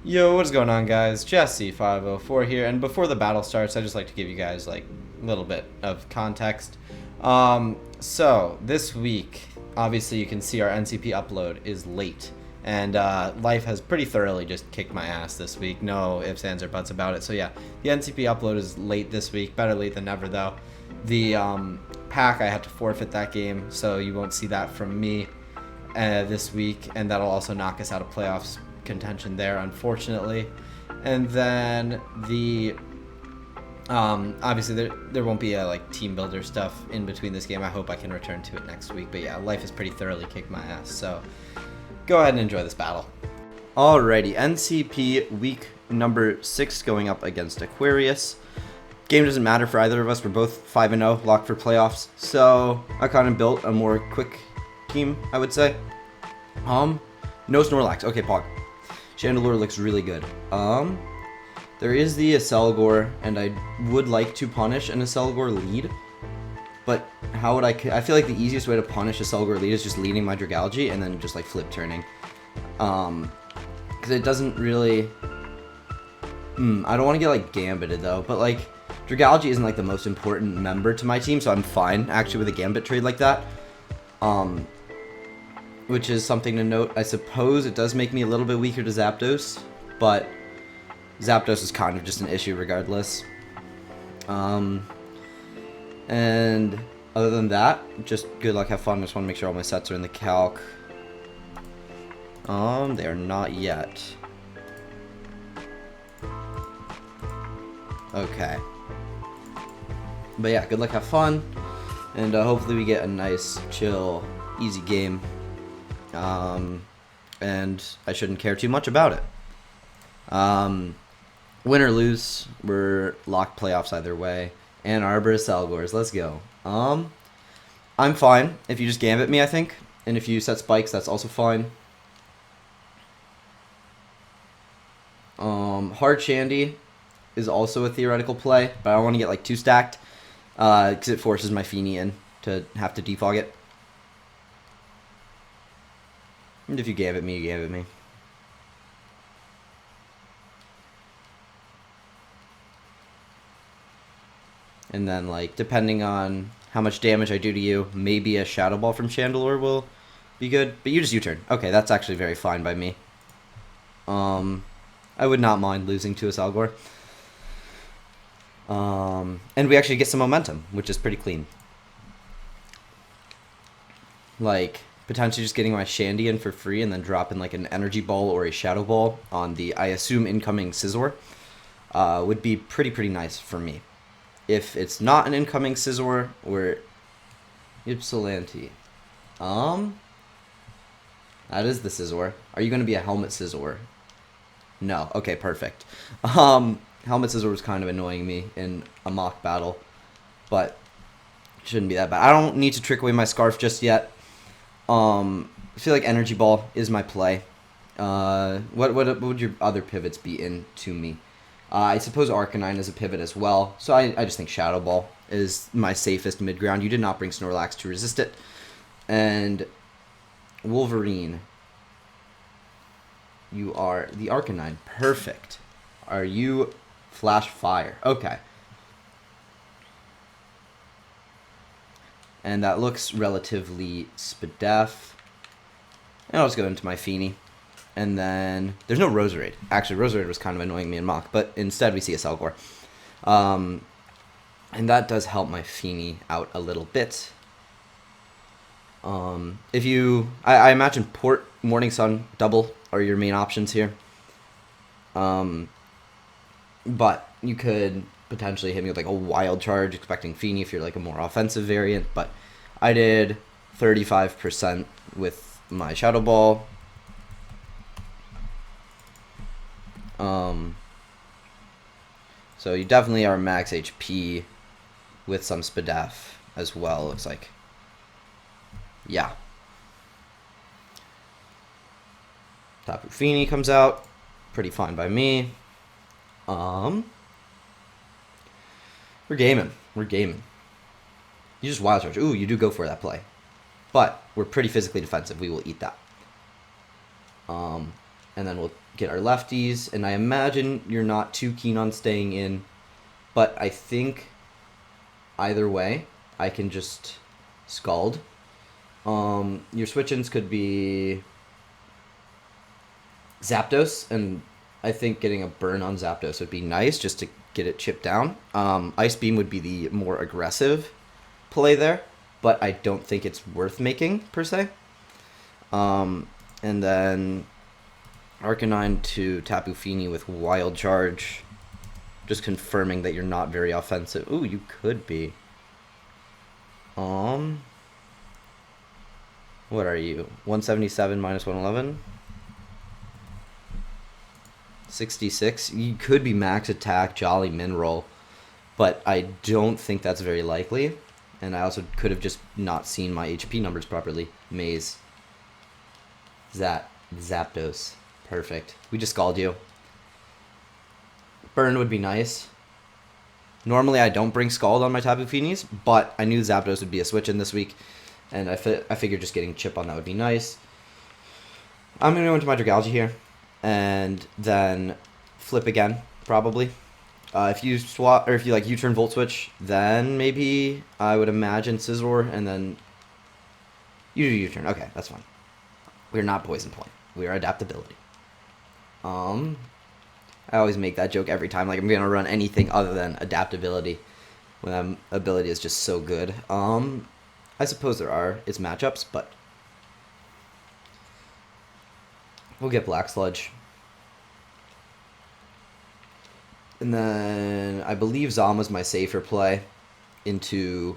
Yo, what's going on, guys? Jesse504 here, and before the battle starts, I just like to give you guys like a little bit of context. So this week, obviously, you can see our NCP upload is late, and life has pretty thoroughly just kicked my ass this week. No ifs, ands, or buts about it. So yeah, the NCP upload is late this week. Better late than never, though. The pack, I had to forfeit that game, so you won't see that from me this week, and that'll also knock us out of playoffs contention there, unfortunately. And then the obviously there won't be a like team builder stuff in between this game. I hope I can return to it next week, but yeah, life has pretty thoroughly kicked my ass, so go ahead and enjoy this battle. Alrighty, NCP week number 6 going up against Aquarius. Game doesn't matter for either of us. We're both 5-0, locked for playoffs, so I kind of built a more quick team, I would say. No Snorlax. Okay, Pog. Chandelure looks really good. There is the Acelgor, and I would like to punish an Acelgor lead, but how would I feel like the easiest way to punish Acelgor lead is just leading my Dragalge and then just like flip turning. Because it doesn't really... I don't want to get like Gambited though, but like Dragalge isn't like the most important member to my team, so I'm fine actually with a Gambit trade like that. Which is something to note. I suppose it does make me a little bit weaker to Zapdos, but Zapdos is kind of just an issue regardless. And other than that, just good luck, have fun. I just want to make sure all my sets are in the calc. They are not yet. Okay. But yeah, good luck, have fun, and hopefully we get a nice, chill, easy game. And I shouldn't care too much about it. Win or lose, we're locked playoffs either way. Ann Arbor Acelgors, let's go. I'm fine if you just Gambit me, I think. And if you set spikes, that's also fine. Hard Shandy is also a theoretical play, but I don't want to get like too stacked, because it forces my Feeny in to have to defog it. And if you Gambit me, you Gambit me. And then, like, depending on how much damage I do to you, maybe a Shadow Ball from Chandelure will be good. But you just U-turn. Okay, that's actually very fine by me. I would not mind losing to a Acelgor. And we actually get some momentum, which is pretty clean. Like, potentially just getting my Shandy in for free and then dropping like an Energy Ball or a Shadow Ball on the, I assume, incoming Scizor would be pretty nice for me. If it's not an incoming Scizor or Ypsilanti. That is the Scizor. Are you going to be a Helmet Scizor? No. Okay, perfect. Helmet Scizor was kind of annoying me in a mock battle, but shouldn't be that bad. I don't need to trick away my Scarf just yet. I feel like Energy Ball is my play. What would your other pivots be into me? I suppose Arcanine is a pivot as well, so I just think Shadow Ball is my safest mid-ground. You did not bring Snorlax to resist it. And Wolverine, you are the Arcanine. Perfect. Are you Flash Fire? Okay. And that looks relatively Spadef. And I'll just go into my Feeny. And then there's no Roserade. Actually, Roserade was kind of annoying me in mock, but instead we see a Acelgor. And that does help my Feeny out a little bit. If you... I imagine Port, Morning Sun, Double are your main options here. But you could potentially hit me with like a Wild Charge, expecting Feeny if you're like a more offensive variant, but I did 35% with my Shadow Ball. So you definitely are max HP with some Spadef as well, looks like. Yeah. Tapu Fini comes out. Pretty fine by me. We're gaming. We're gaming. You just Wild Charge. Ooh, you do go for that play. But we're pretty physically defensive. We will eat that. And then we'll get our lefties, and I imagine you're not too keen on staying in, but I think either way, I can just Scald. Your switch-ins could be Zapdos, and I think getting a burn on Zapdos would be nice just to get it chipped down. Ice Beam would be the more aggressive play there, but I don't think it's worth making, per se. And then Arcanine to Tapu Fini with Wild Charge, just confirming that you're not very offensive. Ooh, you could be. What are you? 177 minus 111? 66. You could be max attack, Jolly Mineral, but I don't think that's very likely. And I also could have just not seen my HP numbers properly. Maze. Zapdos. Perfect. We just Scald you. Burn would be nice. Normally I don't bring Scald on my Tapu Finis, but I knew Zapdos would be a switch in this week, and I figured just getting Chip on that would be nice. I'm going to go into my Dragalge here, and then flip again, probably. If you swap, or if you like U-turn Volt Switch, then maybe I would imagine Scizor, and then you do U-turn. Okay, that's fine. We're not Poison Point. We are Adaptability. I always make that joke every time, like I'm gonna run anything other than Adaptability when that ability is just so good. I suppose there are its matchups, but we'll get Black Sludge. And then I believe Zama's my safer play into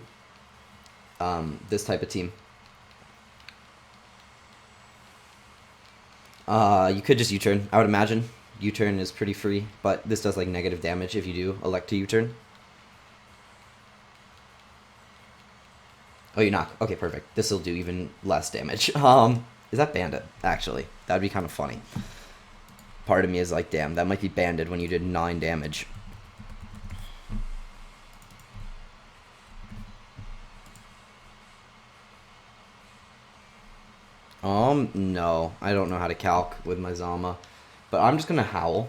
this type of team. You could just U-turn, I would imagine. U-turn is pretty free, but this does like negative damage if you do elect to U-turn. Oh, you knock. Okay, perfect. This will do even less damage. Is that Bandit, actually? That would be kind of funny. Part of me is like, damn, that might be Bandit when you did 9 damage. No. I don't know how to calc with my Zama. But I'm just gonna Howl.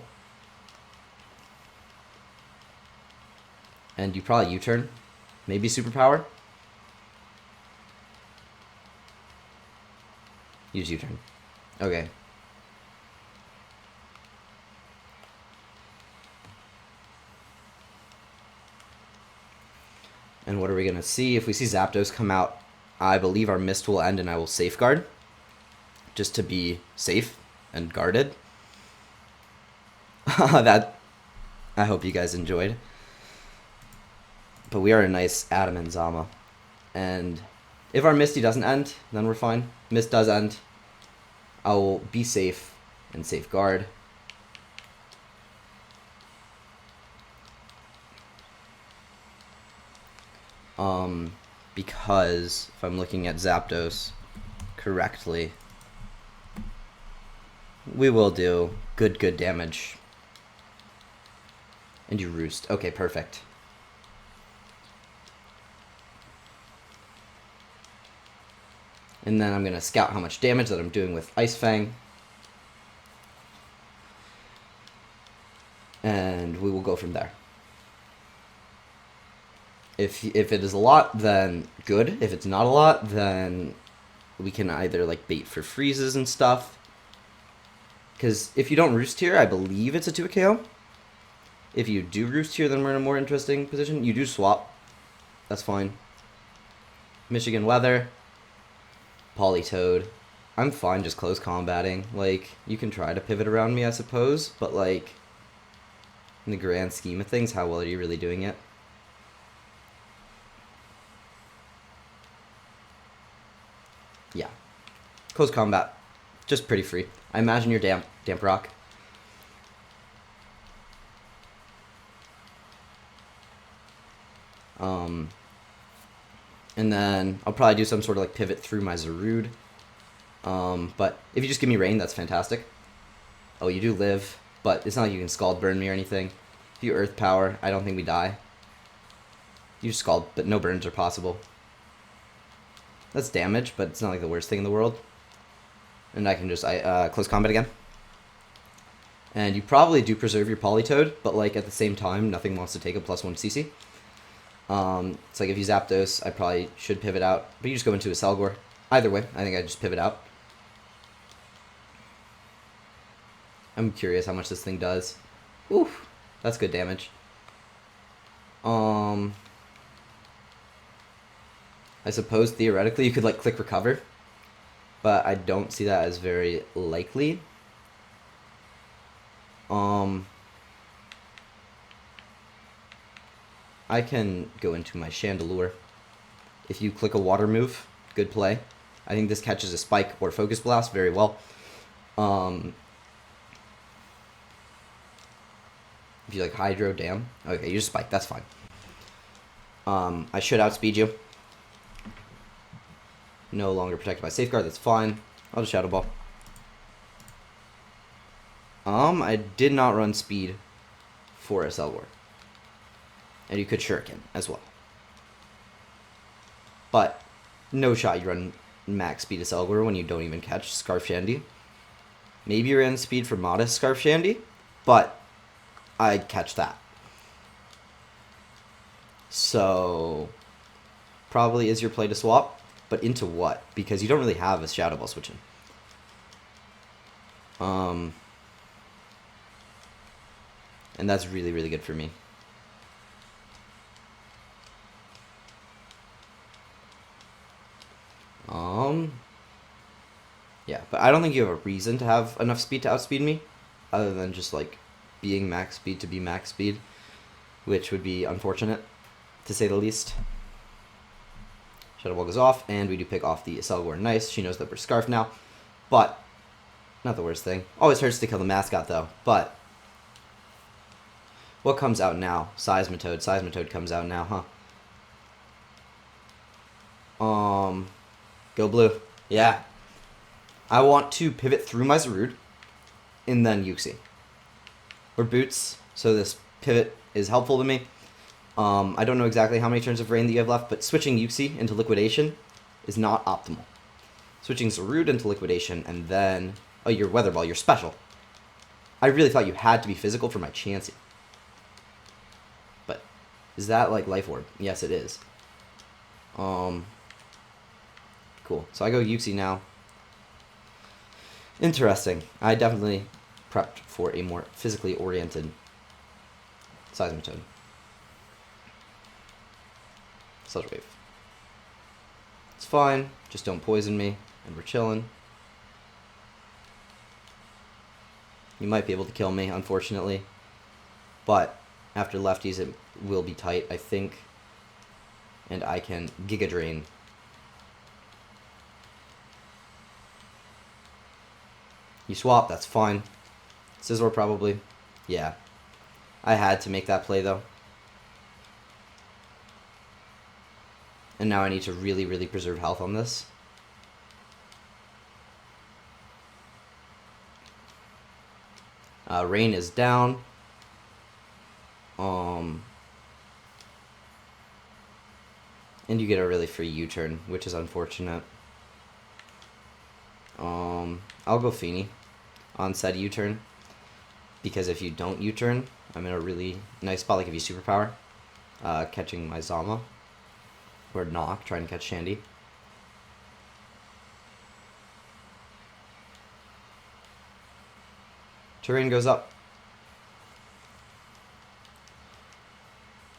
And you probably U-turn. Maybe Superpower. Use U-turn. Okay. And what are we gonna see? If we see Zapdos come out, I believe our Mist will end and I will Safeguard. Just to be safe and guarded. That, I hope you guys enjoyed. But we are a nice Adamant Zama. And if our Misty doesn't end, then we're fine. Mist does end. I will be safe and safeguard. Because if I'm looking at Zapdos correctly, we will do good damage. And you Roost. Okay, perfect. And then I'm going to scout how much damage that I'm doing with Ice Fang. And we will go from there. If it is a lot, then good. If it's not a lot, then we can either like bait for freezes and stuff. Because if you don't Roost here, I believe it's a 2 KO. If you do Roost here, then we're in a more interesting position. You do swap. That's fine. Michigan Weather. Politoed. I'm fine just close combating. Like, you can try to pivot around me, I suppose. But, like, in the grand scheme of things, how well are you really doing it? Yeah. Close combat. Just pretty free. I imagine you're Damp Rock. And then I'll probably do some sort of like pivot through my Zarude. But if you just give me Rain, that's fantastic. Oh, you do live, but it's not like you can Scald Burn me or anything. If you Earth Power, I don't think we die. You Scald, but no burns are possible. That's damage, but it's not like the worst thing in the world. And I can just close combat again. And you probably do preserve your Politoed, but like at the same time, nothing wants to take a +1 CC. It's like if you Zapdos, I probably should pivot out, but you just go into a Selgor. Either way, I think I just pivot out. I'm curious how much this thing does. Oof, that's good damage. I suppose theoretically you could like click recover, but I don't see that as very likely. I can go into my Chandelure. If you click a water move, good play. I think this catches a Spike or Focus Blast very well. If you like Hydro, damn. Okay, you just Spike, that's fine. I should outspeed you. No longer protected by Safeguard, that's fine. I'll just Shadow Ball. I did not run speed for a Selgor. And you could Shuriken as well. But no shot you run max speed to Selgor when you don't even catch Scarf Shandy. Maybe you ran speed for modest Scarf Shandy, but I'd catch that. So probably is your play to swap, but into what? Because you don't really have a Shadow Ball switching. And that's really, really good for me. Yeah, but I don't think you have a reason to have enough speed to outspeed me, other than just like being max speed to be max speed, which would be unfortunate, to say the least. Shadow Ball goes off, and we do pick off the Selgor. Nice, she knows that we're Scarf now, but not the worst thing. Always hurts to kill the mascot though, but what comes out now? Seismitoad. Seismitoad comes out now, huh? Go blue. Yeah. I want to pivot through my Zarude, and then Uxie. Or Boots, so this pivot is helpful to me. I don't know exactly how many turns of Rain that you have left, but switching Uxie into Liquidation is not optimal. Switching Zarude into Liquidation, and then... Oh, your Weather Ball, you're special. I really thought you had to be physical for my Chansey. But, is that like Life Orb? Yes, it is. Cool. So I go Uxie now. Interesting. I definitely prepped for a more physically oriented Seismitoad. Sludge Wave. It's fine. Just don't poison me, and we're chilling. You might be able to kill me, unfortunately. But after lefties, it will be tight, I think. And I can Giga Drain. You swap, that's fine. Scizor probably. Yeah. I had to make that play, though. And now I need to really, really preserve health on this. Rain is down. And you get a really free U-turn, which is unfortunate. I'll go Feeny on said U-turn, because if you don't U-turn, I'm in a really nice spot, like if you Superpower, catching my Zama, or Knock, trying to catch Shandy. Terrain goes up.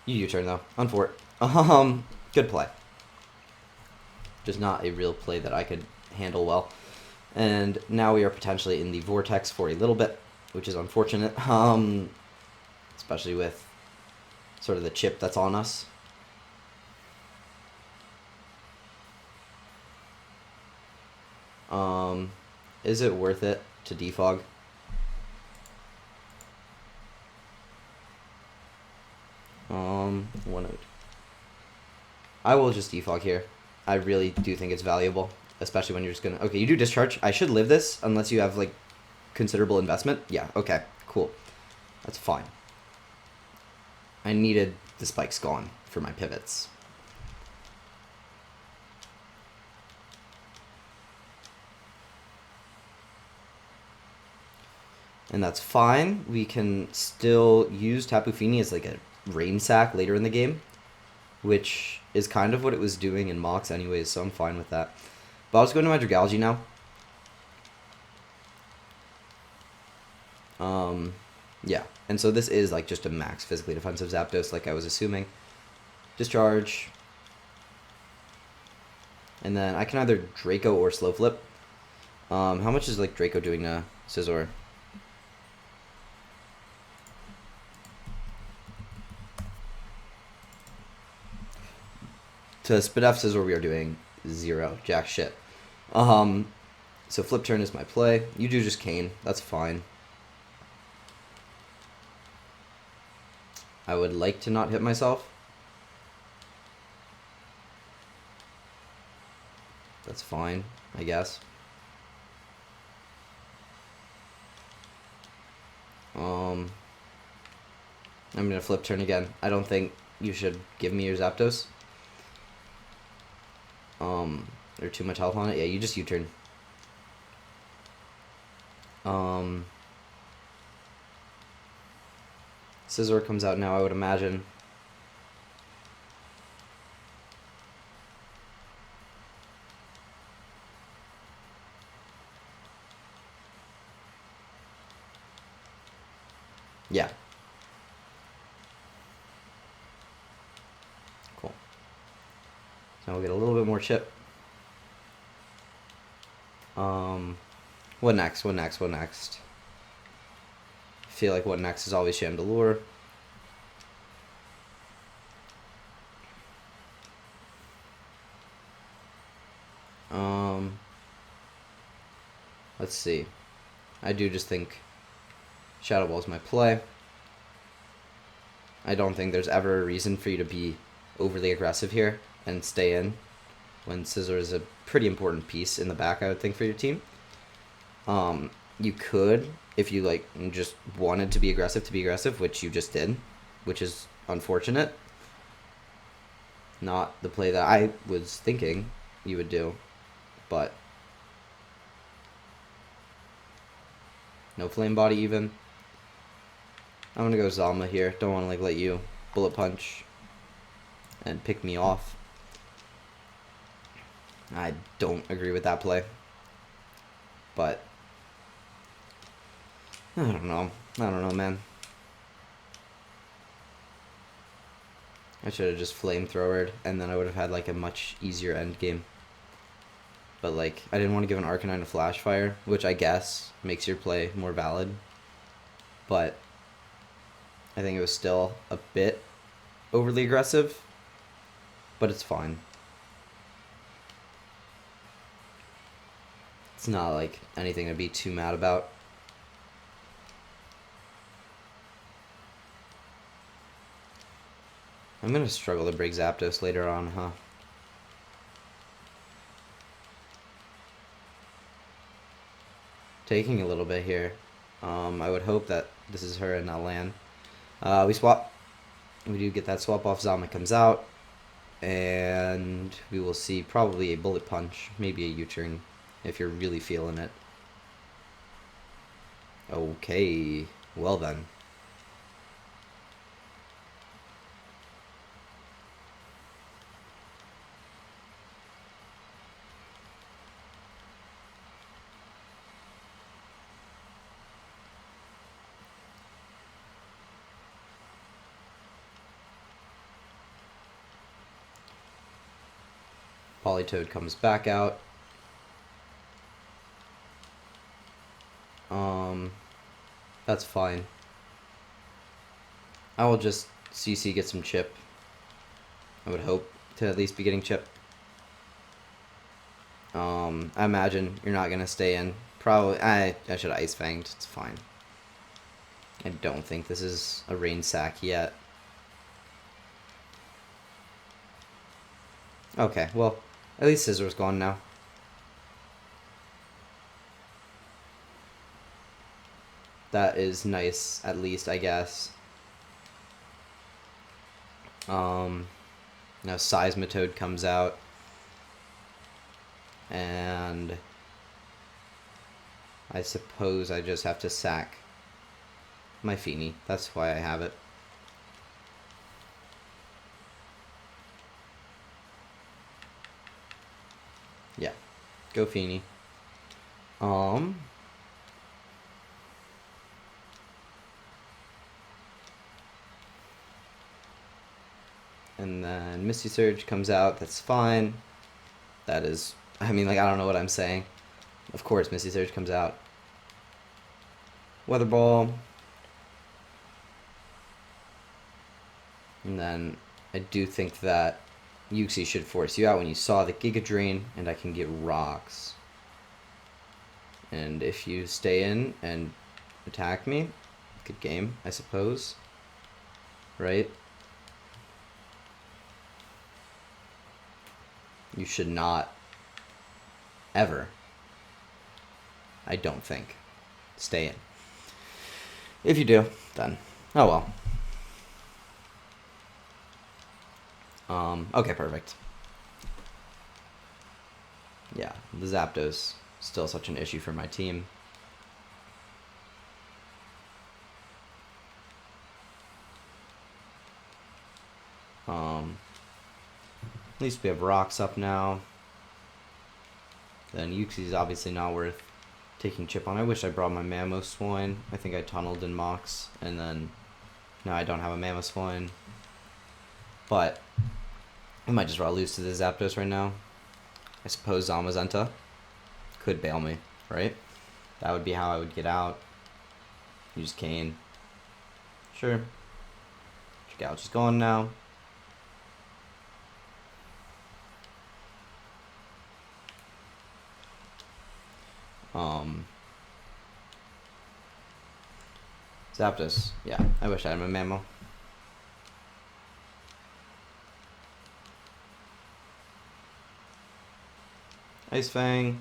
You U-turn though, unfort. Good play. Just not a real play that I could handle well. And now we are potentially in the vortex for a little bit, which is unfortunate, especially with sort of the chip that's on us. Is it worth it to defog? One out. I will just defog here. I really do think it's valuable, especially when you're just gonna... Okay, you do discharge. I should live this unless you have, like, considerable investment. Yeah, okay, cool. That's fine. I needed the spikes gone for my pivots. And that's fine. We can still use Tapu Fini as like a rain sack later in the game, which is kind of what it was doing in Mox anyways, so I'm fine with that. But I'll just go into my Dragalge now. Yeah, and so this is like just a max physically defensive Zapdos, like I was assuming. Discharge. And then I can either Draco or Slow Flip. How much is like Draco doing to Scizor? To spit off Scizor, we are doing 0. Jack shit. So flip turn is my play. You do just Cane. That's fine. I would like to not hit myself. That's fine, I guess. I'm gonna flip turn again. I don't think you should give me your Zapdos. There's too much health on it. Yeah, you just U-turn. Scizor comes out now, I would imagine. Yeah. Cool. So we'll get a little bit more chip. What next? What next? What next? I feel like what next is always Chandelure. Let's see. I do just think Shadow Ball is my play. I don't think there's ever a reason for you to be overly aggressive here and stay in when Scizor is a pretty important piece in the back, I would think, for your team. You could, if you like just wanted to be aggressive, which you just did, which is unfortunate. Not the play that I was thinking you would do, but no Flame Body even. I'm gonna go Zalma here. Don't want to like let you Bullet Punch and pick me off. I don't agree with that play, but I don't know. I don't know, man. I should have just flamethrowered, and then I would have had like a much easier end game. But like, I didn't want to give an Arcanine a Flash Fire, which I guess makes your play more valid. But I think it was still a bit overly aggressive, but it's fine. It's not like anything to be too mad about. I'm gonna struggle to break Zapdos later on, huh? Taking a little bit here. I would hope that this is her and not Lan. We swap. We do get that swap off. Zalma comes out. And we will see probably a Bullet Punch, maybe a U-turn, if you're really feeling it. Okay, well then. Politoed comes back out. That's fine. I will just CC get some chip. I would hope to at least be getting chip. I imagine you're not gonna stay in. Probably I should have Ice Fanged. It's fine. I don't think this is a rain sack yet. Okay, well, at least Scizor's gone now. That is nice, at least, I guess. Now Seismitoad comes out. And I suppose I just have to sack my Feeny. That's why I have it. Yeah, go Feeny. And then Misty Surge comes out. That's fine. That is, I mean, like, I don't know what I'm saying. Of course, Misty Surge comes out. Weather Ball. And then I do think that Uxie should force you out when you saw the Giga Drain, and I can get rocks. And if you stay in and attack me, good game, I suppose. Right? You should not ever, I don't think, stay in. If you do, then oh well. Okay, perfect. Yeah, the Zapdos still such an issue for my team. At least we have rocks up now. Then Uxie's obviously not worth taking chip on. I wish I brought my Mamoswine. I think I tunneled in Mox, and then now I don't have a Mamoswine. But I might just raw lose to the Zapdos right now. I suppose Zamazenta could bail me, right? That would be how I would get out. Use Cane. Sure. Gouch is gone now. Zapdos. Yeah, I wish I had my Mamo. Ice Fang.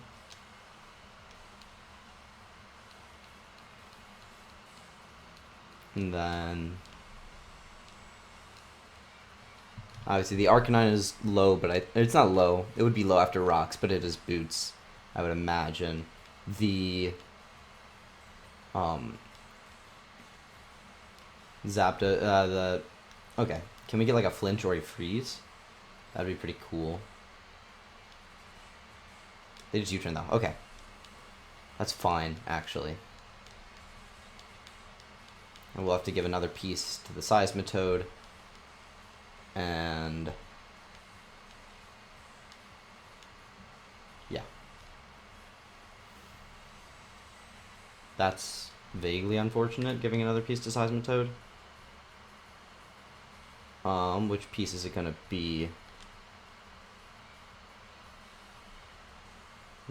And then obviously the Arcanine is low, but it's not low. It would be low after rocks, but it is boots, I would imagine. The Zapdos, okay. Can we get like a flinch or a freeze? That'd be pretty cool. They just U-turn though. Okay. That's fine, actually. And we'll have to give another piece to the Seismitoad. And yeah. That's vaguely unfortunate, giving another piece to Seismitoad. Which piece is it gonna be?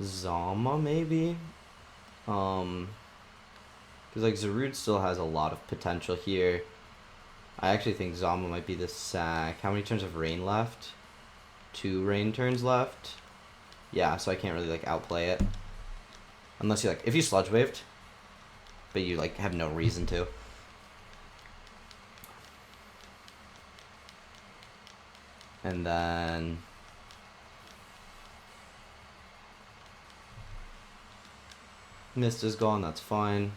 Zama, maybe? Because, like, Zarude still has a lot of potential here. I actually think Zama might be the sack. How many turns of Rain left? 2 Rain turns left? Yeah, so I can't really, like, outplay it. Unless you, like, if you Sludge Waved, but you, like, have no reason to. And then Mist is gone, that's fine.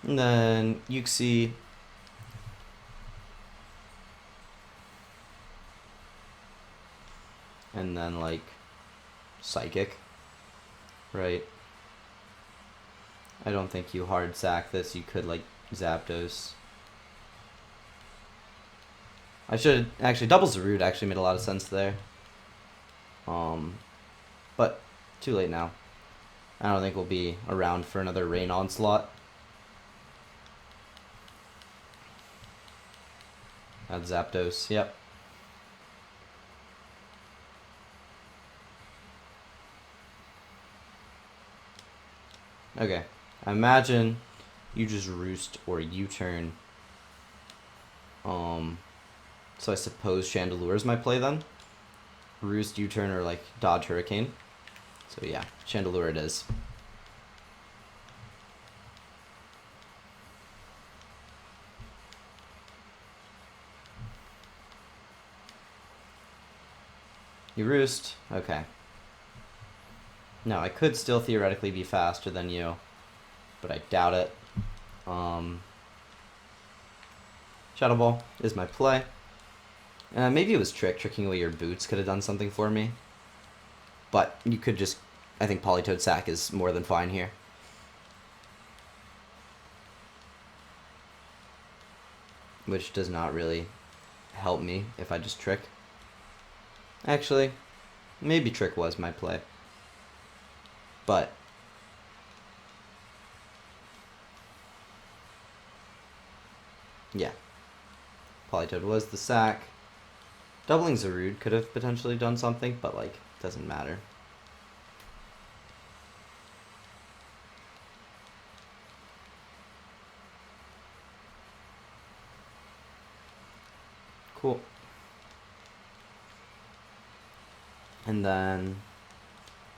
And then Uxie. And then, like, Psychic. Right? I don't think you hard sack this. You could, like, Zapdos. I should actually double Zarude actually made a lot of sense there. But too late now. I don't think we'll be around for another Rain Onslaught. That's Zapdos, yep. Okay, I imagine you just Roost or U-turn. So I suppose Chandelure is my play then. Roost, U-turn, or like Dodge Hurricane. So yeah, Chandelure it is. You Roost, okay. Now, I could still theoretically be faster than you, but I doubt it. Shadow Ball is my play. Maybe it was tricking away your boots could have done something for me. But you could just... I think Polytoad Sack is more than fine here. Which does not really help me if I just trick. Actually, maybe trick was my play. But... yeah. Polytoad was the sack. Doubling Zarude could have potentially done something, but, like, doesn't matter. Cool. And then,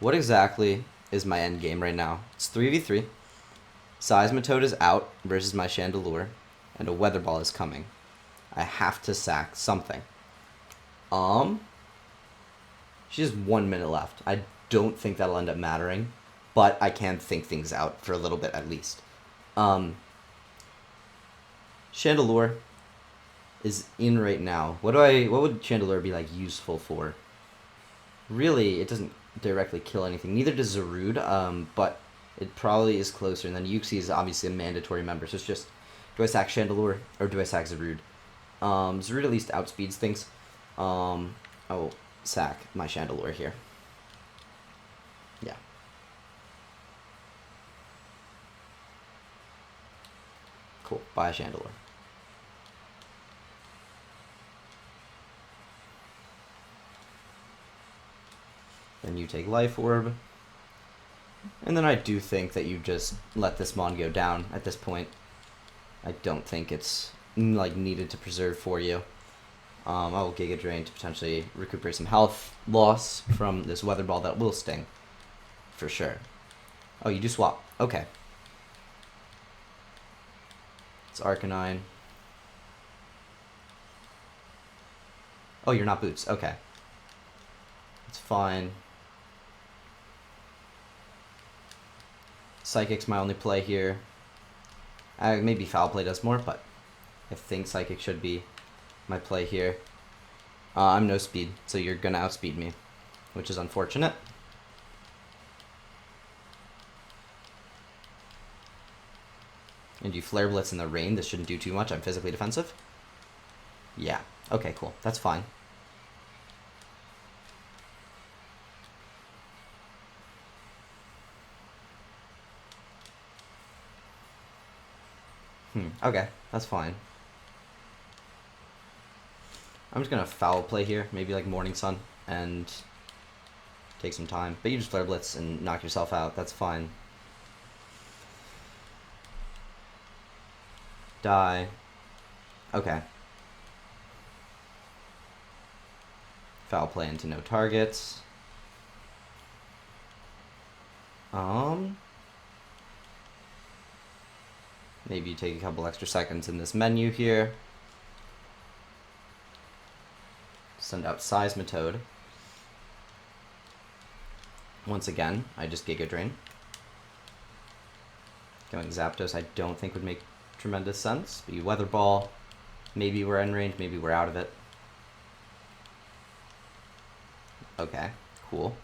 what exactly is my end game right now? It's 3v3. Seismitoad is out versus my Chandelure, and a Weather Ball is coming. I have to sack something. She has 1 minute left. I don't think that'll end up mattering, but I can think things out for a little bit at least. Chandelure is in right now. What would Chandelure be like useful for? Really, it doesn't directly kill anything. Neither does Zarude, but it probably is closer. And then Uxie is obviously a mandatory member, so it's just, do I sack Chandelure or do I sack Zarude? Zarude at least outspeeds things. I will sack my Chandelure here. Yeah. Cool. Bye, Chandelure. Then you take Life Orb. And then I do think that you just let this Mon go down at this point. I don't think it's like needed to preserve for you. I will Giga Drain to potentially recuperate some health loss from this Weather Ball that will sting. For sure. Oh, you do swap. Okay. It's Arcanine. Oh, you're not Boots. Okay. It's fine. Psychic's my only play here. Maybe Foul Play does more, but I think Psychic should be my play here. I'm no speed, so you're gonna outspeed me, which is unfortunate. And you Flare Blitz in the rain. This shouldn't do too much. I'm physically defensive. Yeah. Okay, cool. That's fine. Okay, that's fine. I'm just gonna Foul Play here, maybe like Morning Sun, and take some time. But you just Flare Blitz and knock yourself out. That's fine. Die. Okay. Foul Play into no targets. Maybe you take a couple extra seconds in this menu here. Send out Seismitoad. Once again, I just Giga Drain. Going Zapdos I don't think would make tremendous sense. But you Weather Ball. Maybe we're in range, maybe we're out of it. Okay, cool.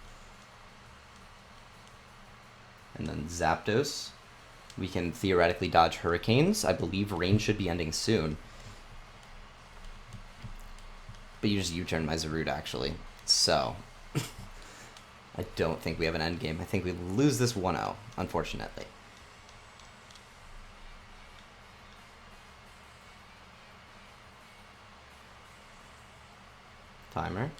And then Zapdos. We can theoretically dodge Hurricanes. I believe rain should be ending soon. But you just U-turn my Zarude, actually. So, I don't think we have an end game. I think we lose this 1-0, unfortunately. Timer.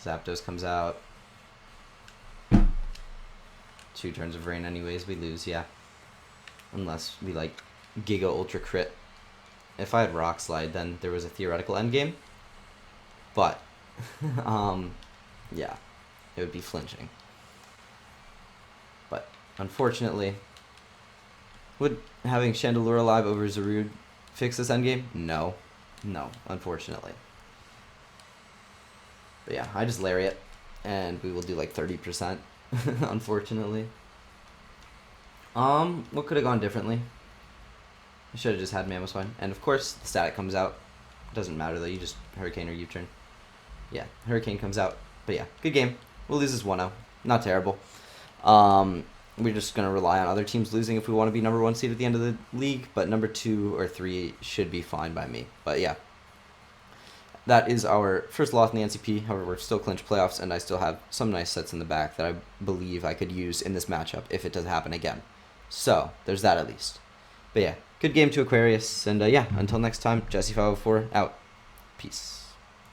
Zapdos comes out. 2 turns of rain anyways, we lose, yeah. Unless we, like, Giga Ultra Crit. If I had Rock Slide, then there was a theoretical endgame. But, yeah, it would be flinching. But, unfortunately, would having Chandelure alive over Zarude fix this endgame? No. No, unfortunately. But yeah, I just Lariat. and we will do like 30%, unfortunately. What could have gone differently? I should have just had Mammoth Swine. And of course, the static comes out. Doesn't matter though, you just Hurricane or U-turn. Yeah, Hurricane comes out. But yeah, good game. We'll lose this 1-0. Not terrible. We're just going to rely on other teams losing if we want to be number 1 seed at the end of the league. But number 2 or 3 should be fine by me. But yeah, that is our first loss in the NCP. However, we're still clinched playoffs, and I still have some nice sets in the back that I believe I could use in this matchup if it does happen again. So, there's that at least. But yeah, good game to Aquarius. And yeah, until next time, Jesse504 out. Peace.